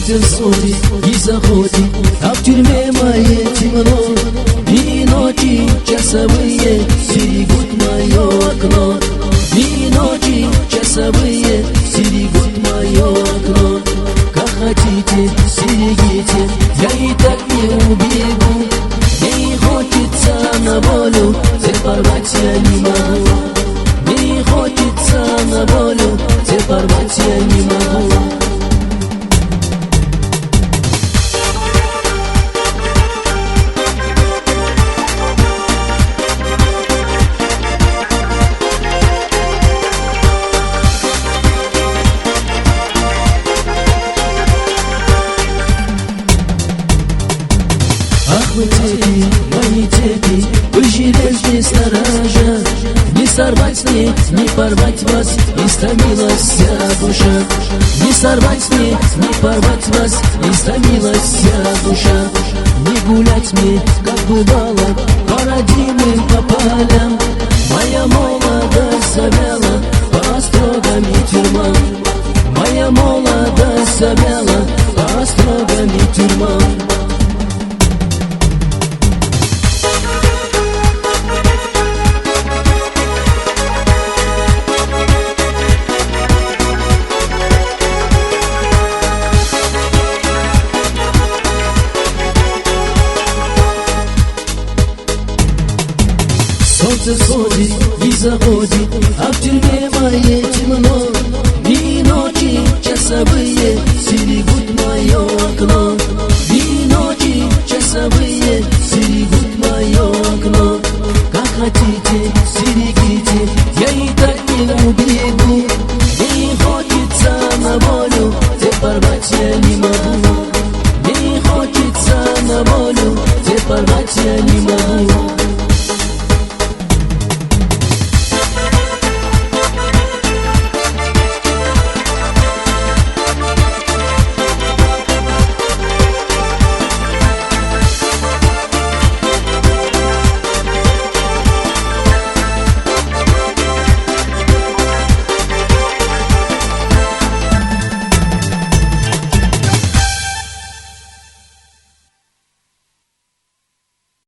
Солнце всходит и заходит, а в тюрьме моей темно. И ночи часовые стерегут мое окно. И ночи часовые стерегут мое окно. Как хотите, стерегите, я и так не убегу. Мне хочется на волю, цель порвать я не могу. Мне хочется на волю, цель порвать я не могу. Ах вы цепи, мои цепи, вы железные сторожа. Не сорвать мне, не порвать вас, истомилась вся душа. Не сорвать мне, не порвать вас, истомилась вся душа. Не гулять мне, как бывало, по родимым по полям. Моя молодость завяла по строгам и тюрьмам. Моя молодость завяла по строгам и тюрьмам. Солнце всходит и заходит, а в тюрьме моей темно. И ночи часовые стерегут мое окно. И ночи часовые стерегут мое окно. Как хотите, стерегите.